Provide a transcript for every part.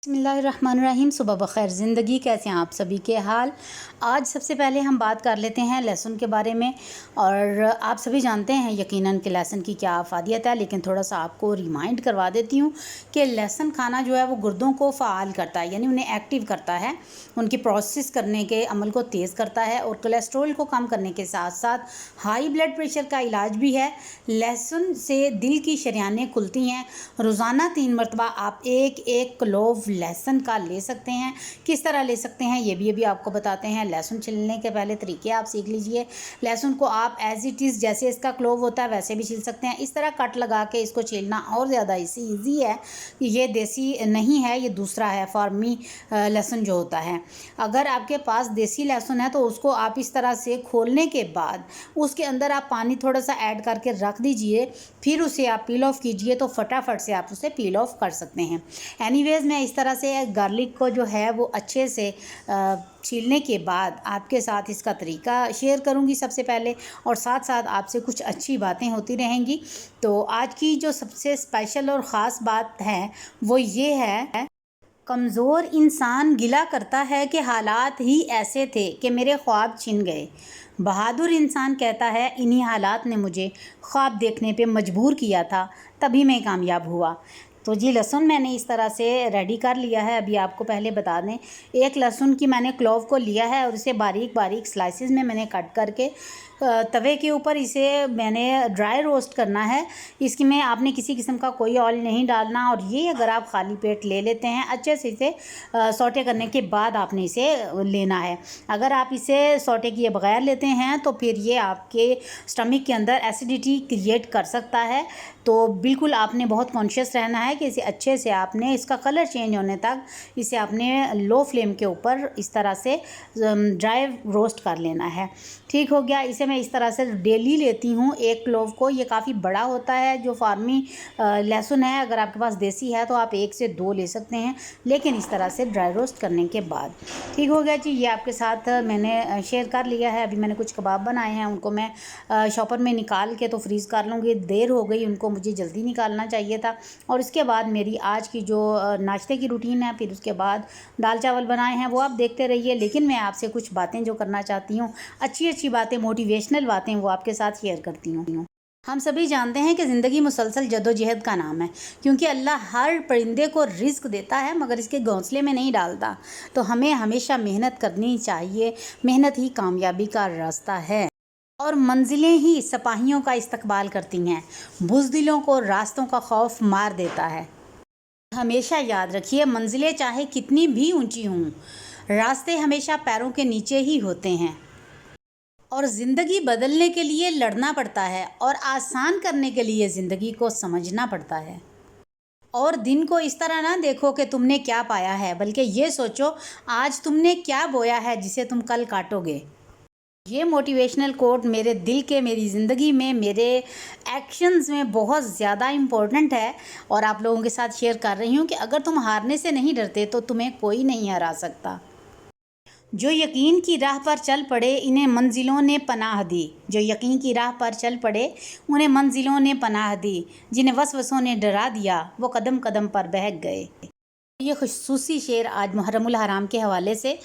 बिस्मिल्लाहिर्रहमानिर्रहीम। सुबह बखैर। ज़िंदगी कैसे हैं आप सभी के हाल। आज सबसे पहले हम बात कर लेते हैं लहसुन के बारे में। और आप सभी जानते हैं यकीनन कि लहसुन की क्या अफादियत है, लेकिन थोड़ा सा आपको रिमाइंड करवा देती हूँ कि लहसुन खाना जो है वो गुर्दों को फ़ाल करता है, यानी उन्हें एक्टिव करता है, उनकी प्रोसेस करने के अमल को तेज़ करता है और कोलेस्ट्रॉल को कम करने के साथ साथ हाई ब्लड प्रेशर का इलाज भी है। लहसुन से दिल की शरियानें खुलती हैं। रोज़ाना 3 मरतबा आप एक एक क्लोव लहसुन का ले सकते हैं। किस तरह ले सकते हैं ये भी अभी आपको बताते हैं। लहसुन छिलने के पहले तरीके आप सीख लीजिए। लहसुन को आप एज इट इज़ जैसे इसका क्लोव होता है वैसे भी छील सकते हैं। इस तरह कट लगा के इसको छीलना और ज़्यादा ईजी है। ये देसी नहीं है, ये दूसरा है फार्मी लहसुन जो होता है। अगर आपके पास देसी लहसुन है तो उसको आप इस तरह से खोलने के बाद उसके अंदर आप पानी थोड़ा सा ऐड करके रख दीजिए, फिर उसे आप पील ऑफ कीजिए तो फटाफट से आप उसे पील ऑफ कर सकते हैं। एनीवेज़ मैं इस तरह से गार्लिक को जो है वो अच्छे से छीलने के बाद आपके साथ इसका तरीका शेयर करूंगी सबसे पहले, और साथ साथ आपसे कुछ अच्छी बातें होती रहेंगी। तो आज की जो सबसे स्पेशल और ख़ास बात है वो ये है, कमज़ोर इंसान गिला करता है कि हालात ही ऐसे थे कि मेरे ख्वाब छिन गए। बहादुर इंसान कहता है इन्हीं हालात ने मुझे ख्वाब देखने पे मजबूर किया था, तभी मैं कामयाब हुआ। तो जी लहसुन मैंने इस तरह से रेडी कर लिया है। अभी आपको पहले बता दें, एक लहसुन की मैंने क्लोव को लिया है और इसे बारीक बारीक स्लाइसिस में मैंने कट करके तवे के ऊपर इसे मैंने ड्राई रोस्ट करना है। इसकी में आपने किसी किस्म का कोई ऑयल नहीं डालना। और ये अगर आप खाली पेट ले लेते हैं अच्छे से इसे सौटे करने के बाद आपने इसे लेना है। अगर आप इसे सौटे किए बगैर लेते हैं तो फिर ये आपके स्टमक के अंदर एसिडिटी क्रिएट कर सकता है। तो बिल्कुल आपने बहुत कॉन्शियस रहना है कि इसे अच्छे से आपने इसका कलर चेंज होने तक इसे आपने लो फ्लेम के ऊपर इस तरह से ड्राई रोस्ट कर लेना है। ठीक हो गया। इसे मैं इस तरह से डेली लेती हूँ एक क्लोव को। ये काफ़ी बड़ा होता है जो फार्मी लहसुन है। अगर आपके पास देसी है तो आप 1 से 2 ले सकते हैं, लेकिन इस तरह से ड्राई रोस्ट करने के बाद। ठीक हो गया जी। ये आपके साथ मैंने शेयर कर लिया है। अभी मैंने कुछ कबाब बनाए हैं, उनको मैं शॉपर में निकाल के तो फ्रीज़ कर लूँगी। देर हो गई, उनको मुझे जल्दी निकालना चाहिए था। और इसके बाद मेरी आज की जो नाश्ते की रूटीन है, फिर उसके बाद दाल चावल बनाए हैं, वो आप देखते रहिए। लेकिन मैं आपसे कुछ बातें जो करना चाहती हूँ, अच्छी बातें, मोटिवेशनल बातें, वो आपके साथ शेयर करती हूँ। हम सभी जानते हैं कि ज़िंदगी मुसलसल जद्दोजहद का नाम है, क्योंकि अल्लाह हर परिंदे को रिज़्क देता है मगर इसके घोंसले में नहीं डालता। तो हमें हमेशा मेहनत करनी चाहिए। मेहनत ही कामयाबी का रास्ता है और मंजिलें ही सिपाहियों का इस्तकबाल करती हैं। बुज़दिलों को रास्तों का खौफ मार देता है। हमेशा याद रखिए, मंजिलें चाहे कितनी भी ऊंची हों, रास्ते हमेशा पैरों के नीचे ही होते हैं। और ज़िंदगी बदलने के लिए लड़ना पड़ता है और आसान करने के लिए ज़िंदगी को समझना पड़ता है। और दिन को इस तरह ना देखो कि तुमने क्या पाया है, बल्कि ये सोचो आज तुमने क्या बोया है जिसे तुम कल काटोगे। ये मोटिवेशनल कोट मेरे दिल के, मेरी ज़िंदगी में, मेरे एक्शंस में बहुत ज़्यादा इम्पोर्टेंट है और आप लोगों के साथ शेयर कर रही हूँ कि अगर तुम हारने से नहीं डरते तो तुम्हें कोई नहीं हरा सकता। जो यकीन की राह पर चल पड़े इन्हें मंजिलों ने पनाह दी। जो यकीन की राह पर चल पड़े उन्हें मंजिलों ने पनाह दी। जिन्हें वसवसों ने डरा दिया वो कदम कदम पर बहक गए। ये खुसूसी शेर आज मुहर्रमुल हराम के हवाले से।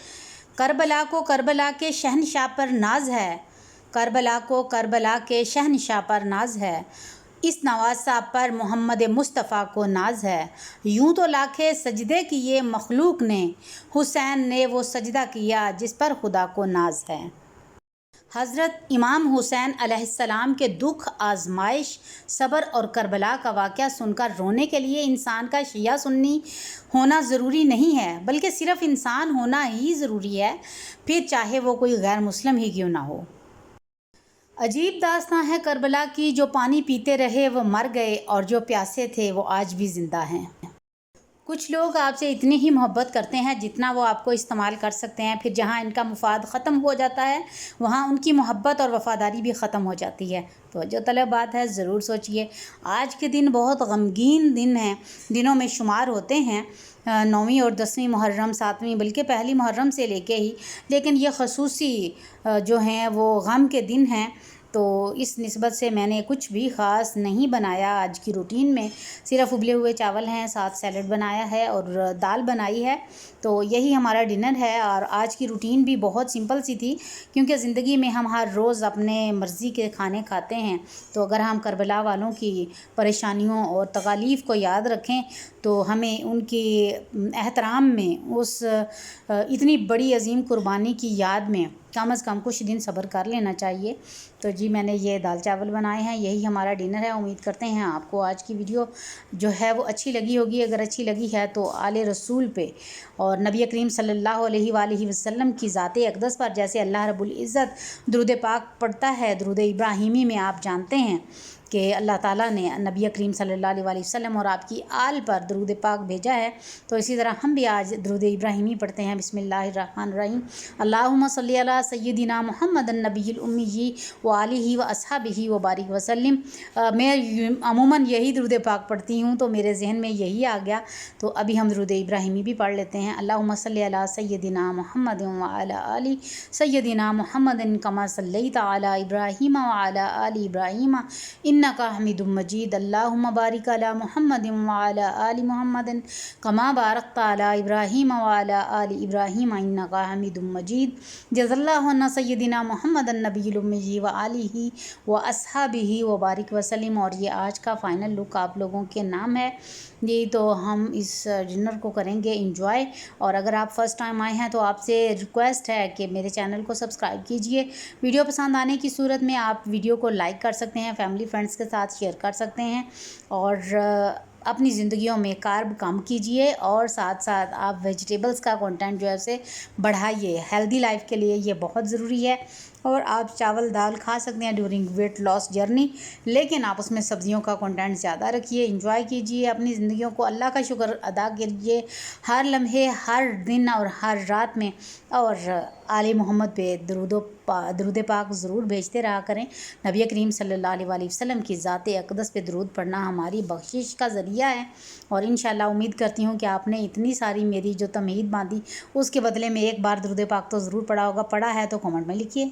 करबला को करबला के शहनशाह पर नाज है, करबला को करबला के शहनशाह पर नाज है, इस नवासा पर मोहम्मद मुस्तफ़ा को नाज है। यूं तो लाखे सजदे किए मखलूक ने, हुसैन ने वो सजदा किया जिस पर खुदा को नाज है। हज़रत इमाम हुसैन अलैहिस्सलाम के दुख, आजमाइश, सब्र और करबला का वाक़या सुनकर रोने के लिए इंसान का शिया सुन्नी होना ज़रूरी नहीं है, बल्कि सिर्फ़ इंसान होना ही ज़रूरी है, फिर चाहे वो कोई गैर मुस्लिम ही क्यों ना हो। अजीब दास्तां है करबला की, जो पानी पीते रहे वो मर गए और जो प्यासे थे वो आज भी ज़िंदा हैं। कुछ लोग आपसे इतनी ही मोहब्बत करते हैं जितना वो आपको इस्तेमाल कर सकते हैं, फिर जहाँ इनका मुफाद ख़त्म हो जाता है वहाँ उनकी मोहब्बत और वफ़ादारी भी ख़त्म हो जाती है। तो जो तलब बात है ज़रूर सोचिए। आज के दिन बहुत गमगीन दिन हैं, दिनों में शुमार होते हैं। 9वीं और 10वीं मुहर्रम, 7वीं, बल्कि पहली मुहर्रम से लेके ही, लेकिन ये खसूसी जो हैं वो गम के दिन हैं। تو اس نسبت سے میں نے کچھ بھی خاص نہیں بنایا آج کی روٹین میں، صرف ابلے ہوئے چاول ہیں، ساتھ سیلڈ بنایا ہے اور دال بنائی ہے، تو یہی ہمارا ڈنر ہے۔ اور آج کی روٹین بھی بہت سمپل سی تھی، کیونکہ زندگی میں ہم ہر روز اپنے مرضی کے کھانے کھاتے ہیں، تو اگر ہم کربلا والوں کی پریشانیوں اور تکالیف کو یاد رکھیں تو ہمیں ان کی احترام میں اس اتنی بڑی عظیم قربانی کی یاد میں کم از کم کچھ دن صبر کر لینا چاہیے۔ تو جی میں نے یہ دال چاول بنائے ہیں، یہی ہمارا ڈنر ہے۔ امید کرتے ہیں آپ کو آج کی ویڈیو جو ہے وہ اچھی لگی ہوگی۔ اگر اچھی لگی ہے تو آل رسول پہ اور نبی کریم صلی اللہ علیہ وآلہ وسلم کی ذات اقدس پر جیسے اللہ رب العزت درود پاک پڑھتا ہے، درود ابراہیمی میں آپ جانتے ہیں کہ اللہ تعالیٰ نے نبی کریم صلی اللہ علیہ وآلہ وسلم اور آپ کی آل پر درود پاک بھیجا ہے، تو اسی طرح ہم بھی آج درود ابراہیمی پڑھتے ہیں۔ بسم اللہ الرحمن الرحیم، اللہم صلی علی سیدنا محمد النبی الامی وآلہ واصحابہ وبارک وسلم۔ میں عموماً یہی درود پاک پڑھتی ہوں تو میرے ذہن میں یہی آ گیا، تو ابھی ہم درود ابراہیمی بھی پڑھ لیتے ہیں۔ اللہم صلی علی سیدنا محمد وعلی آل سیدنا محمد کما صلیت علی ابراہیم وعلی آل ابراہیم انک حمید مجید۔ اللہم بارک علی محمد وعلی آل محمد کما بارکت علی ابراہیم وعلی آل ابراہیم انک حمید مجید۔ جزا اللہ عنا سیدنا محمد النبی الامی وآلہ واصحابہ وبارک وسلم۔ اور یہ آج کا فائنل لک آپ لوگوں کے نام ہے جی، تو ہم اس ڈنر کو کریں گے انجوائے۔ اور اگر آپ فرسٹ ٹائم آئے ہیں تو آپ سے ریکویسٹ ہے کہ میرے چینل کو سبسکرائب کیجئے۔ ویڈیو پسند آنے کی صورت میں آپ ویڈیو کو لائک کر سکتے ہیں، فیملی فرینڈس کے ساتھ شیئر کر سکتے ہیں، اور اپنی زندگیوں میں کارب کم کیجئے، اور ساتھ ساتھ آپ ویجیٹیبلز کا کنٹینٹ جو ہے اسے بڑھائیے۔ ہیلدی لائف کے لیے یہ بہت ضروری ہے، اور آپ چاول دال کھا سکتے ہیں ڈیورنگ ویٹ لاس جرنی، لیکن آپ اس میں سبزیوں کا کنٹینٹ زیادہ رکھیے، انجوائے کیجئے اپنی زندگیوں کو، اللہ کا شکر ادا کیجئے ہر لمحے، ہر دن اور ہر رات میں، اور آل محمد پہ درود پاک ضرور بھیجتے رہا کریں۔ نبی کریم صلی اللہ علیہ وآلہ وسلم کی ذات اقدس پہ درود پڑھنا ہماری بخشش کا ذریعہ ہے، اور انشاءاللہ امید کرتی ہوں کہ آپ نے اتنی ساری میری جو تمہید باندھی اس کے بدلے میں ایک بار درود پاک تو ضرور پڑھا ہوگا۔ پڑھا ہے تو کمنٹ میں لکھیے۔